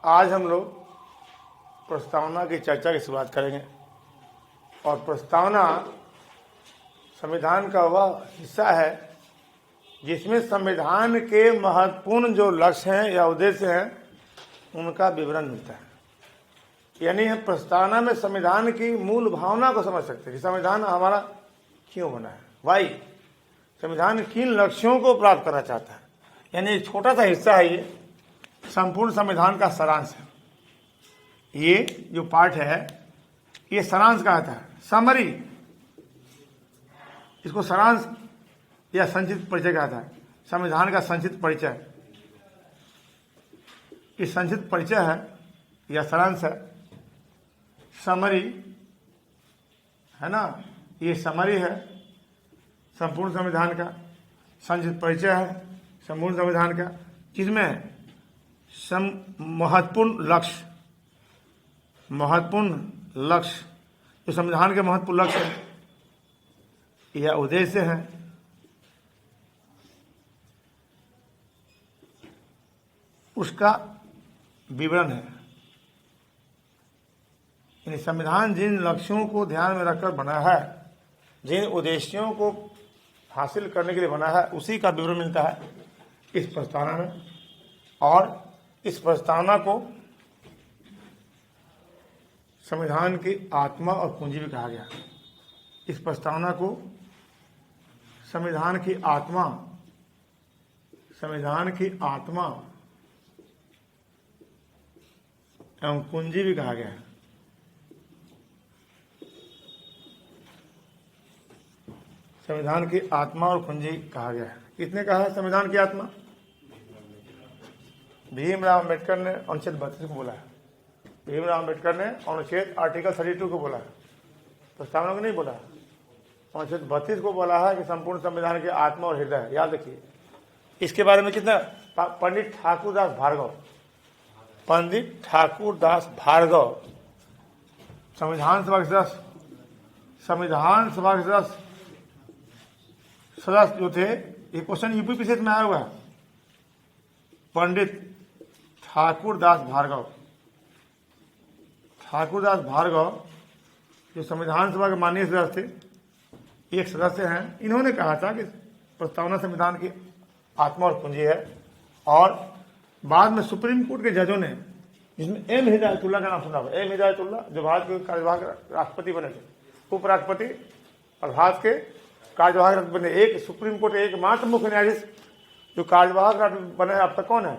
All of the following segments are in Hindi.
आज हम लोग प्रस्तावना की चर्चा की शुरुआत करेंगे और प्रस्तावना संविधान का वह हिस्सा है जिसमें संविधान के महत्वपूर्ण जो लक्ष्य हैं या उद्देश्य हैं उनका विवरण मिलता है। यानी हम प्रस्तावना में संविधान की मूल भावना को समझ सकते हैं कि संविधान हमारा क्यों बना है, वाई, संविधान किन लक्ष्यों को प्राप्त करना चाहता है। यानी एक छोटा सा हिस्सा है, ये संपूर्ण संविधान का सारांश है। ये जो पार्ट है ये सारांश कहता है, समरी, इसको सारांश या संक्षिप्त परिचय कहता है। संविधान का संक्षिप्त परिचय, ये संक्षिप्त परिचय है या सारांश है। समरी है ना, ये समरी है संपूर्ण संविधान का, संक्षिप्त परिचय है संपूर्ण संविधान का, जिसमें महत्वपूर्ण लक्ष्य जो संविधान के महत्वपूर्ण लक्ष्य है या उद्देश्य है, उसका विवरण है। यानी संविधान जिन लक्ष्यों को ध्यान में रखकर बना है, जिन उद्देश्यों को हासिल करने के लिए बना है, उसी का विवरण मिलता है इस प्रस्तावना में। और इस प्रस्तावना को संविधान की आत्मा और पूंजी भी कहा गया। इस प्रस्तावना को संविधान की आत्मा एवं कुंजी भी कहा गया है। संविधान की आत्मा और कुंजी कहा गया है। किसने कहा है संविधान की आत्मा? भीमराव अम्बेडकर ने अनुच्छेद 32 को बोला है। भीमराव अम्बेडकर ने अनुच्छेद आर्टिकल 32 को बोला है, प्रस्तावना को नहीं बोला है। अनुच्छेद 32 को बोला है कि संपूर्ण संविधान की आत्मा और हृदय है। याद रखिए, इसके बारे में कितना पंडित ठाकुरदास भार्गव संविधान सभा के सदस्य जो थे, ये क्वेश्चन यूपी पीसीएस में आया हुआ है। पंडित ठाकुरदास भार्गव जो संविधान सभा के माननीय सदस्य थे, एक सदस्य हैं। इन्होंने कहा था कि प्रस्तावना संविधान की आत्मा और पूंजी है। और बाद में सुप्रीम कोर्ट के जजों ने, जिसमें एम हिदायतुल्ला का नाम सुना हुआ, एम हिदायतुल्ला जो भारत के कार्यवाहक राष्ट्रपति बने थे, उपराष्ट्रपति और भारत के कार्यवाहक राष्ट्रपति बने। एक सुप्रीम कोर्ट एकमात्र मुख्य न्यायाधीश जो कार्यवाहक राष्ट्रपति बने अब तक कौन है?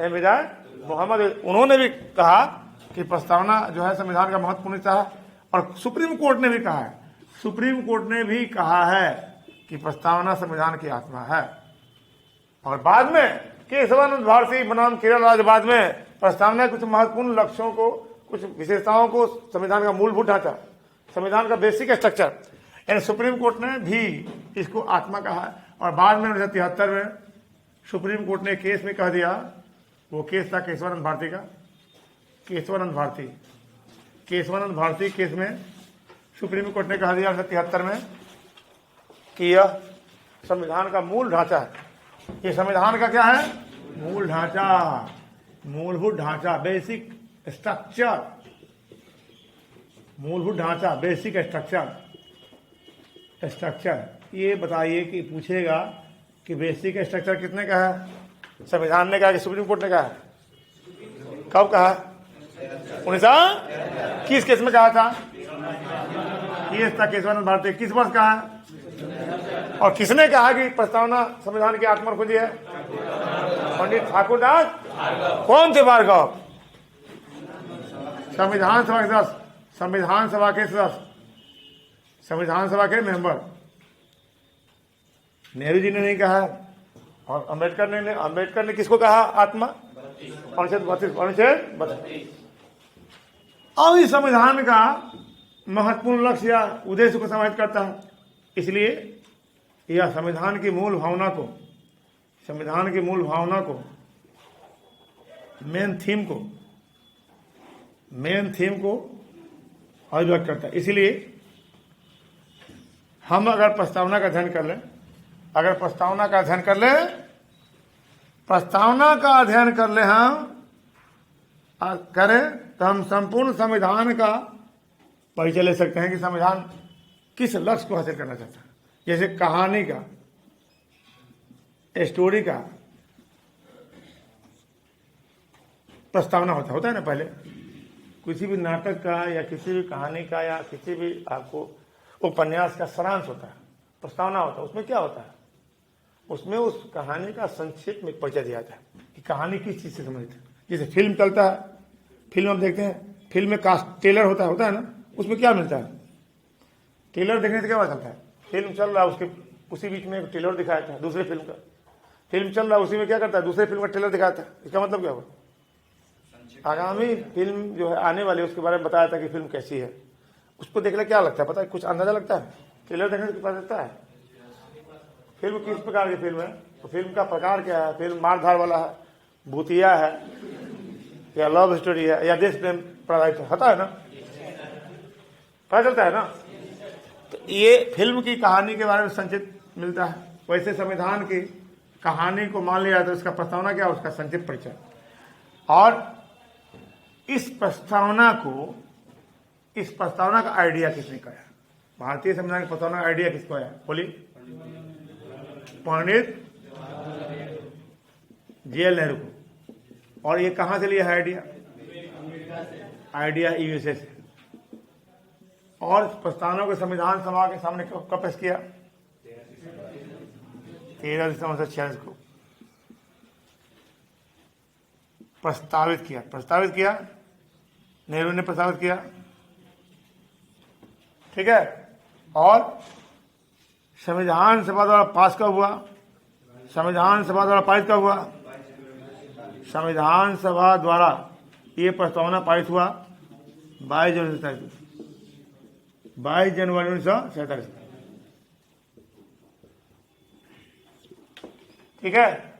एम हिदायत मोहम्मद। उन्होंने भी कहा कि प्रस्तावना जो है संविधान का महत्वपूर्ण हिस्सा है। और सुप्रीम कोर्ट ने भी कहा है कि प्रस्तावना संविधान की आत्मा है। और बाद में केशवानंद भारती बनाम केरल राज्य बाद में प्रस्तावना कुछ महत्वपूर्ण लक्ष्यों को, कुछ विशेषताओं को, संविधान का मूलभूत ढांचा, संविधान का बेसिक स्ट्रक्चर, यानी सुप्रीम कोर्ट ने भी इसको आत्मा कहा है। और बाद में 1973 में सुप्रीम कोर्ट ने केस में कह दिया, वो केस था केशवानंद भारती का। केशवानंद भारती केस में सुप्रीम कोर्ट ने कह दिया 1973 में कि यह संविधान का मूल ढांचा है। ये संविधान का क्या है? मूल ढांचा, मूलभूत ढांचा, बेसिक स्ट्रक्चर, मूलभूत ढांचा, बेसिक स्ट्रक्चर। ये बताइए कि पूछेगा कि बेसिक स्ट्रक्चर कितने का है? संविधान ने कहा कि सुप्रीम कोर्ट ने कहा? कब कहा? 19 किस केस में कहा था? केस था केशवानंद भारती। किस वर्ष कहा? और किसने कहा कि प्रस्तावना संविधान की आत्मा और पूंजी है? पंडित ठाकुरदास। कौन थे भार्गव? संविधान सभा के मेंबर। नेहरू जी ने नहीं कहा। और अम्बेडकर ने किसको कहा आत्मा? अनुच्छेद 32। और इस संविधान का महत्वपूर्ण लक्ष्य या उद्देश्य को समाहित करता है। इसलिए यह संविधान की मूल भावना को, मेन थीम को अभिव्यक्त करता है। इसलिए हम अगर प्रस्तावना का अध्ययन कर लें, प्रस्तावना का अध्ययन कर ले हम, करें तो हम संपूर्ण संविधान का परिचय ले सकते हैं कि संविधान किस लक्ष्य को हासिल करना चाहता है। जैसे कहानी का, स्टोरी का प्रस्तावना होता है ना, पहले किसी भी नाटक का या किसी भी कहानी का या किसी भी आपको उपन्यास का सारांश होता है, प्रस्तावना होता है। उसमें क्या होता है, उसमें उस कहानी का संक्षिप्त में परिचय दिया जाता है कि कहानी किस चीज से संबंधित है। जैसे फिल्म चलता है, फिल्म हम देखते हैं, फिल्म में कास्ट ट्रेलर होता है ना, उसमें क्या मिलता है, ट्रेलर देखने से क्या पता चलता है, फिल्म चल रहा है उसके उसी बीच में ट्रेलर दिखाया था दूसरे फिल्म का, फिल्म चल रहा है उसी में क्या करता है, दूसरे फिल्म का ट्रेलर दिखाता है। इसका मतलब क्या हुआ, आगामी फिल्म जो है आने वाली उसके बारे में बताया था कि फिल्म कैसी है। उसको देखने क्या लगता है, पता है, कुछ अंदाजा लगता है, ट्रेलर देखने से पता चलता है फिल्म किस प्रकार की फिल्म है। तो फिल्म का प्रकार क्या है, फिल्म मारधार वाला है, भूतिया है, या लव स्टोरी है, या देश प्रेम प्रभावित होता है ना, पता चलता है ना। तो ये फिल्म की कहानी के बारे में संक्षिप्त मिलता है। वैसे संविधान की कहानी को मान लिया तो इसका प्रस्तावना क्या, उसका संक्षिप्त परिचय। और इस प्रस्तावना का आइडिया किसने कराया, भारतीय संविधान की प्रस्तावना का आइडिया किसको आया, बोलिए, पंडित JL नेहरू को। और ये कहां से लिया है आइडिया यूएसए से। और प्रस्तावना को संविधान सभा के सामने कब पेश किया, 13 दिसंबर 1946 को प्रस्तावित किया, नेहरू ने प्रस्तावित किया, ठीक है। और संविधान सभा द्वारा पास कब हुआ, संविधान सभा द्वारा पारित कब हुआ, संविधान सभा द्वारा ये प्रस्तावना पारित हुआ 22 जनवरी 1947, ठीक है।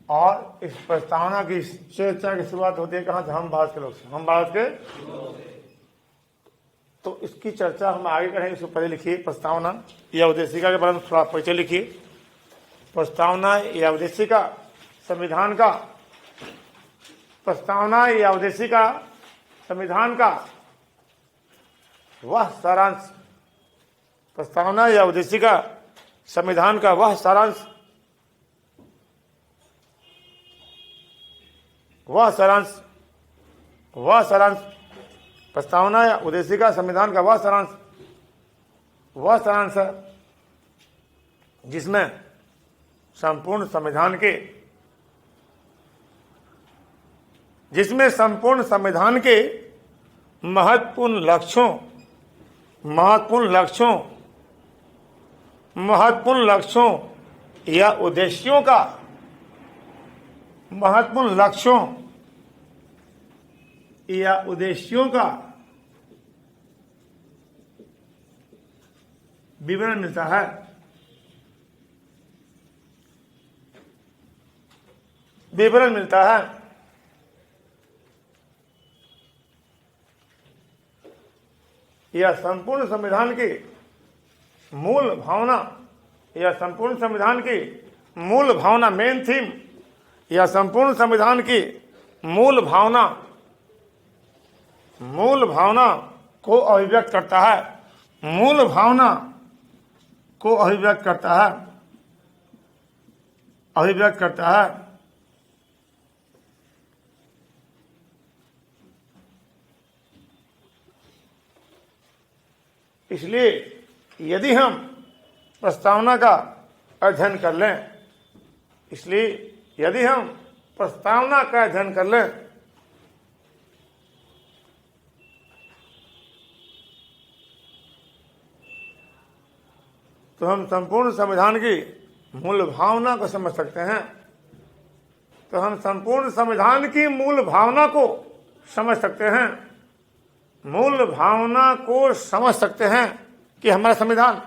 और इस प्रस्तावना की चर्चा की शुरुआत होती है कहां से, हम भारत के लोग से, हम भारत के। तो इसकी चर्चा हम आगे करेंगे। इसको पहले लिखिए, प्रस्तावना या उद्देशिका के बारे में थोड़ा परिचय लिखिए। प्रस्तावना या उद्देशिका संविधान का, प्रस्तावना या उद्देशिका संविधान का वह सारांश, प्रस्तावना या उद्देशिका संविधान का वह सारांश, प्रस्तावना या उद्देशिका संविधान का वह सारांश है जिसमें संपूर्ण संविधान के महत्वपूर्ण लक्ष्यों या उद्देश्यों का विवरण मिलता है। यह संपूर्ण संविधान की मूल भावना, मेन थीम, या संपूर्ण संविधान की मूल भावना को अभिव्यक्त करता है। इसलिए यदि हम प्रस्तावना का अध्ययन कर लें, तो हम संपूर्ण संविधान की मूल भावना को समझ सकते हैं। मूल भावना को समझ सकते हैं कि हमारा संविधान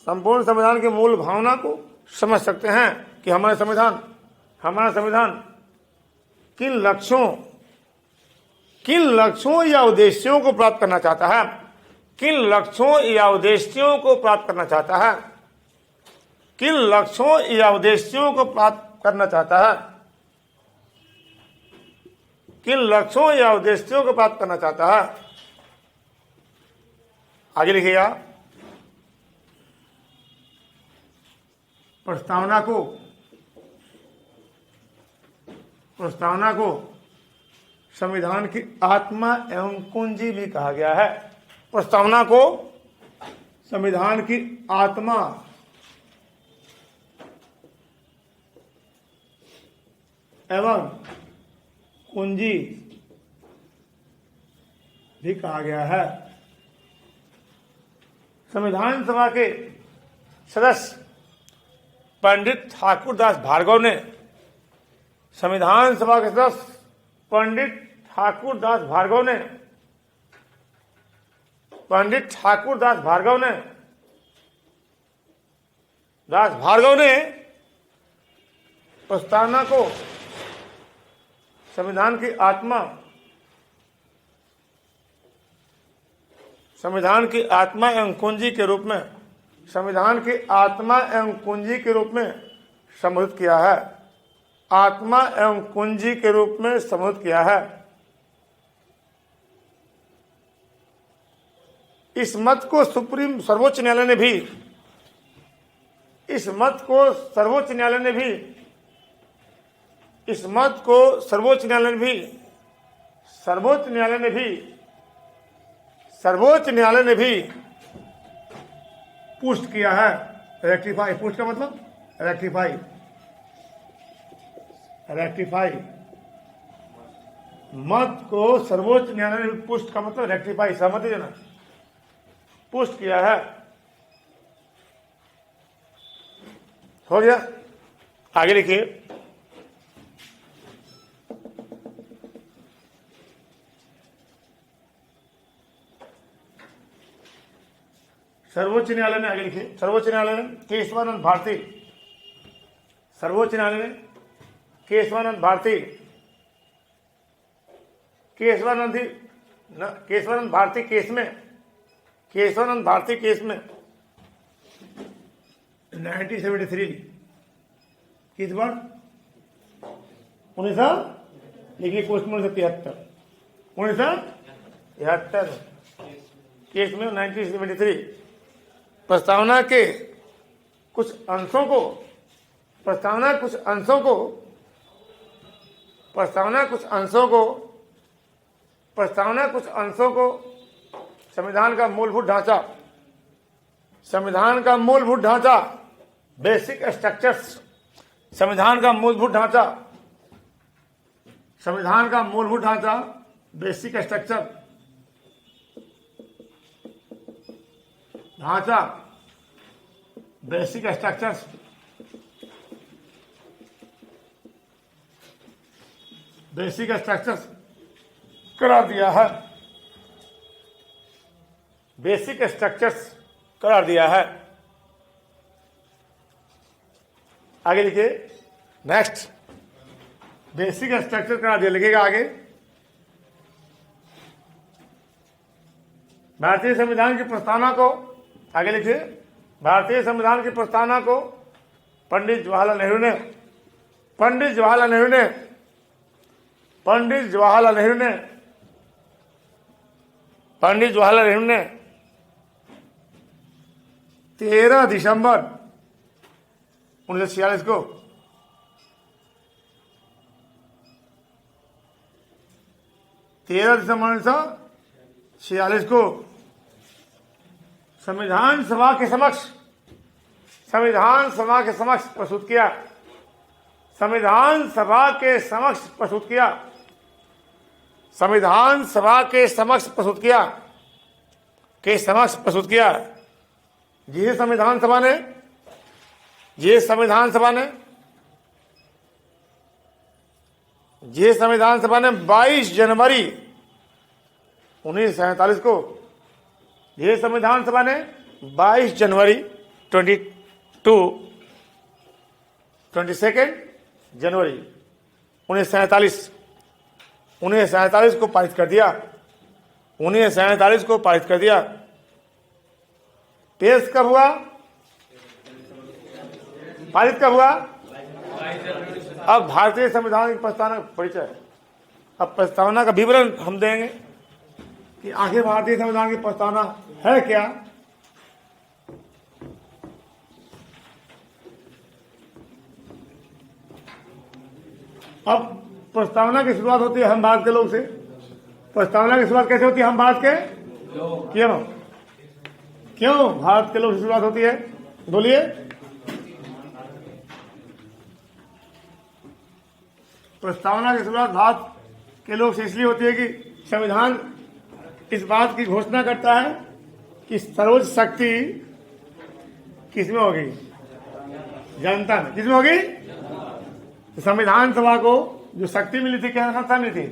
संपूर्ण संविधान की मूल भावना को समझ सकते हैं कि हमारा संविधान किन लक्ष्यों या उद्देश्यों को प्राप्त करना चाहता है, किन लक्ष्यों या उद्देश्यों को प्राप्त करना चाहता है? किन लक्ष्यों या उद्देश्यों को प्राप्त करना चाहता है? आगे लिखिएगा। प्रस्तावना को संविधान की आत्मा एवं कुंजी भी कहा गया है। प्रस्तावना को संविधान की आत्मा एवं कुंजी भी कहा गया है। संविधान सभा के सदस्य पंडित ठाकुरदास भार्गव ने संविधान सभा के सदस्य पंडित ठाकुरदास भार्गव ने प्रस्तावना को संविधान की आत्मा एवं कुंजी के रूप में संबोधित किया है। आत्मा एवं कुंजी के रूप में संबोधित किया है। इस मत को सर्वोच्च न्यायालय ने भी पुष्ट किया है। रेक्टिफाई, पुष्ट का मतलब रेक्टिफाई। मत को सर्वोच्च न्यायालय ने पुष्ट का मतलब रेक्टिफाई, सहमति देना, पुष्ट किया है। हो गया। आगे लिखिए। सर्वोच्च न्यायालय ने, आगे लिखिए, सर्वोच्च न्यायालय ने केशवानंद भारती केस में 1973 किस बार 1973 केस में 1973 प्रस्तावना के कुछ अंशों को संविधान का मूलभूत ढांचा बेसिक स्ट्रक्चर्स करार दिया है। आगे लिखिए। नेक्स्ट, बेसिक स्ट्रक्चर करार दिया, लिखिएगा आगे। भारतीय संविधान की प्रस्तावना को, आगे लिखिए, भारतीय संविधान की प्रस्तावना को पंडित जवाहरलाल नेहरू ने 13 दिसंबर 1946 को संविधान सभा के समक्ष प्रस्तुत किया। जिसे संविधान सभा ने 22 जनवरी 1947 को, यह संविधान सभा ने 22 जनवरी 22 जनवरी 1947 को पारित कर दिया। पेश कब हुआ? पारित कब हुआ? अब भारतीय संविधान की प्रस्तावना का परिचय, अब प्रस्तावना का विवरण हम देंगे कि आखिर भारतीय संविधान की प्रस्तावना है क्या। अब प्रस्तावना की शुरुआत होती है हम भारत के लोग से। प्रस्तावना की शुरुआत कैसे होती है? हम भारत के क्यों क्यों भारत के लोग से शुरुआत होती है? बोलिए। प्रस्तावना की शुरुआत भारत के लोग से इसलिए होती है कि संविधान इस बात की घोषणा करता है कि सर्वोच्च शक्ति किसमें होगी? जनता में। किसमें होगी? तो संविधान सभा को जो शक्ति मिली थी कहां से मिली थी?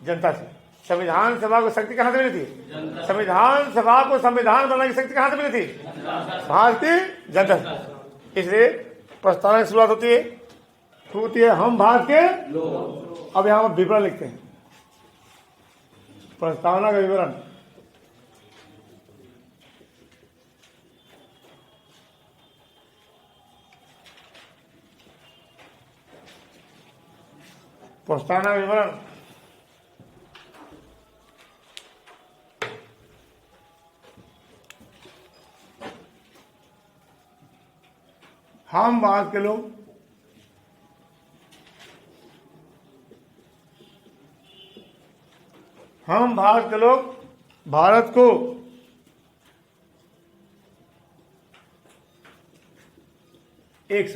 जनता से। संविधान सभा को शक्ति कहां से मिली थी? संविधान सभा को संविधान बनाने की शक्ति कहां से मिली थी? भारतीय जनता से। इसलिए प्रस्तावना की शुरुआत होती है हम भारत के। अब यहां पर विवरण लिखते हैं, प्रस्तावना का विवरण। प्रस्तावना का विवरण हम भारत के लोग भारत को एक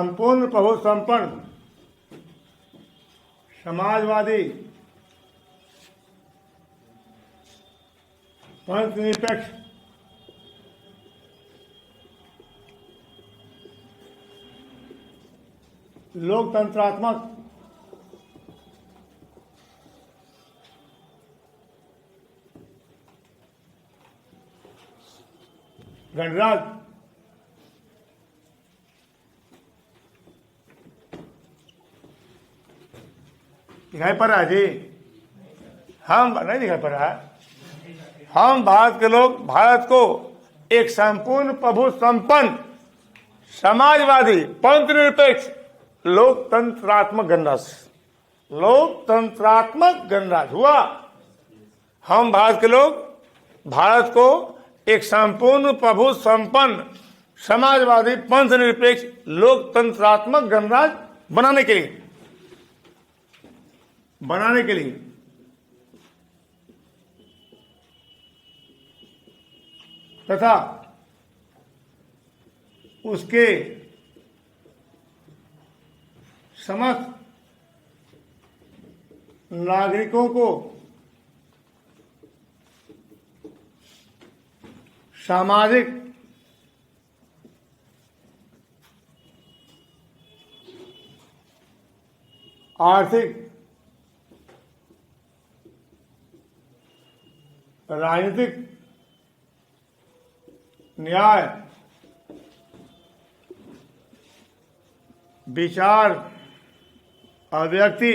संपूर्ण प्रभुत्व संपन्न समाजवादी पंथनिरपेक्ष लोकतंत्रात्मक गणराज्य दिखाई पड़ रहा है जी? हम नहीं दिखाई पड़ रहा है। हम भारत के लोग भारत को एक संपूर्ण प्रभु संपन्न समाजवादी पंथनिरपेक्ष लोकतंत्रात्मक गणराज्य हुआ। हम भारत के लोग भारत को एक संपूर्ण प्रभु संपन्न समाजवादी पंथनिरपेक्ष लोकतंत्रात्मक गणराज्य बनाने के लिए तथा उसके समस्त नागरिकों को सामाजिक आर्थिक राजनीतिक न्याय विचार अभिव्यक्ति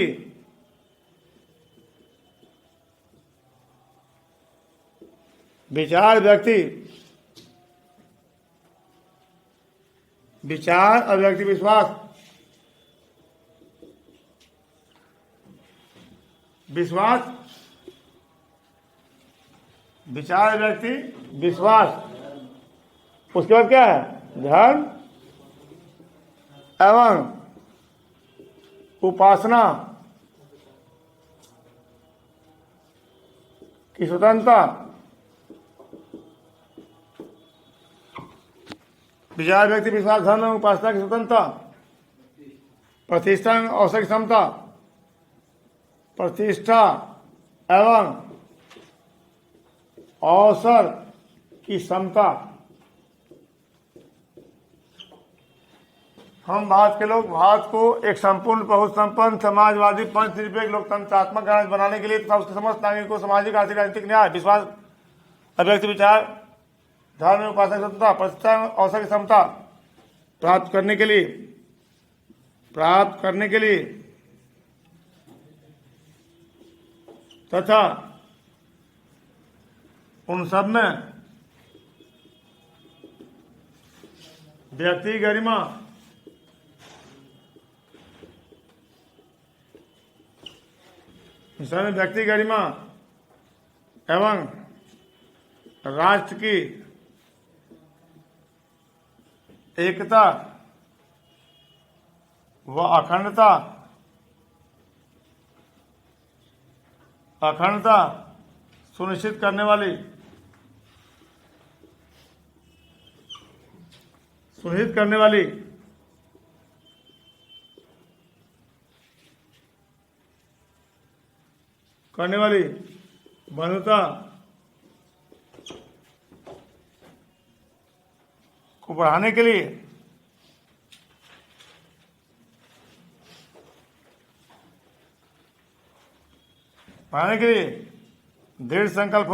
विश्वास उसके बाद क्या है? धर्म एवं उपासना की स्वतंत्रता, विचार व्यक्ति विश्वास धर्म एवं उपासना की स्वतंत्रता, प्रतिष्ठा एवं अवसर की समता, प्रतिष्ठा एवं अवसर की समता। हम भारत के लोग भारत को एक संपूर्ण बहुत संपन्न समाजवादी पंथनिरपेक्ष लोकतंत्रात्मक गणराज्य बनाने के लिए तथा उसके समस्त नागरिकों को सामाजिक आर्थिक राजनीतिक न्याय विश्वास अभिव्यक्ति विचार धर्म एवं उपासना की स्वतंत्रता प्रतिष्ठा अवसर की समता प्राप्त करने के लिए तथा उन सब में व्यक्ति गरिमा व्यक्ति गरिमा एवं राष्ट्र की एकता व अखंडता सुनिश्चित करने वाली बंधुता को बढ़ाने के लिए दृढ़ संकल्प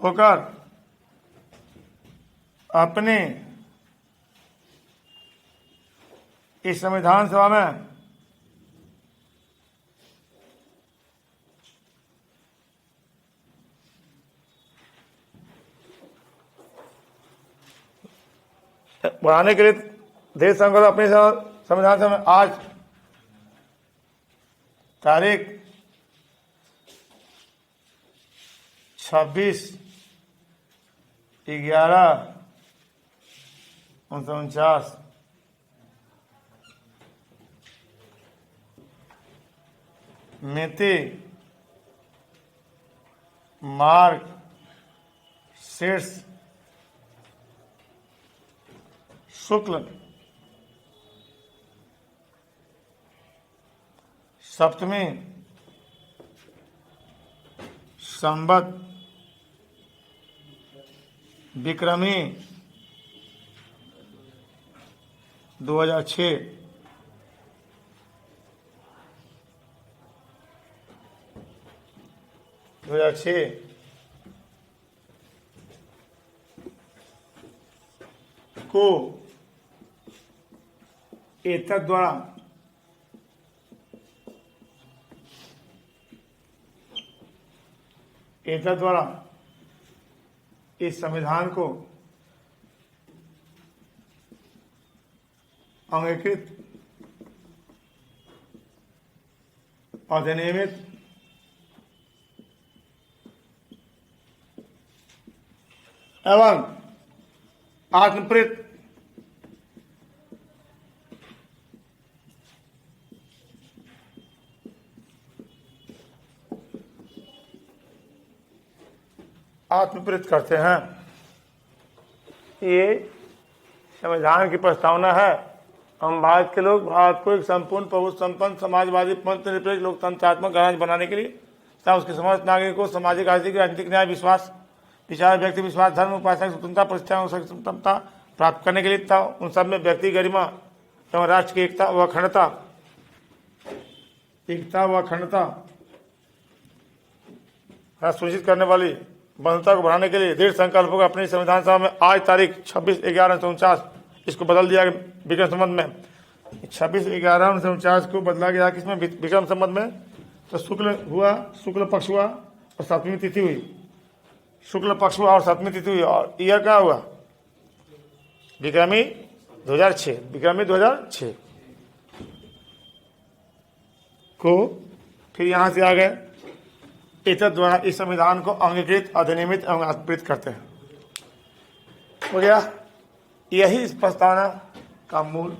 होकर अपने इस संविधान सभा में बढ़ाने के लिए देश संघ अपने संविधान सभा में आज तारीख 26/11/1949 मिति मार्ग शीर्ष शुक्ल सप्तमी संवत विक्रमी 2006 को एतद द्वारा इस संविधान को अंगीकृत अधिनियमित एवं आत्मप्रेरित करते हैं। ये संविधान की प्रस्तावना है। हम भारत के लोग भारत को एक संपूर्ण प्रभु संपन्न समाजवादी पंथ निरपेक्ष लोकतंत्रात्मक गणराज्य बनाने के लिए तथा उसके समस्त नागरिकों को सामाजिक आर्थिक राजनीतिक न्याय विश्वास विचार व्यक्ति विश्वास धर्म उपासना स्वतंत्रता प्रतिष्ठा और स्वतंत्रता प्राप्त करने के लिए तथा उन सब में व्यक्ति गरिमा एवं राष्ट्र की एकता व अखंडता सुनिश्चित करने वाली बंधुता को बढ़ाने के लिए दृढ़ संकल्प होगा। अपनी संविधान सभा में आज तारीख 26/11/1949 इसको बदल दिया विक्रम संवत में 26/11/1949 को बदला गया। किसमें? विक्रम संवत में। तो शुक्ल पक्ष हुआ और 7वीं तिथि हुई। शुक्ल पक्ष हुआ और 7वीं तिथि हुई। और ईयर क्या हुआ? विक्रमी 2006 को फिर यहां से आ गए। एतद द्वारा इस संविधान को अंगीकृत अधिनियमित एवं आत्मप्रेरित करते हैं। हो गया। यही इस प्रस्तावना का मूल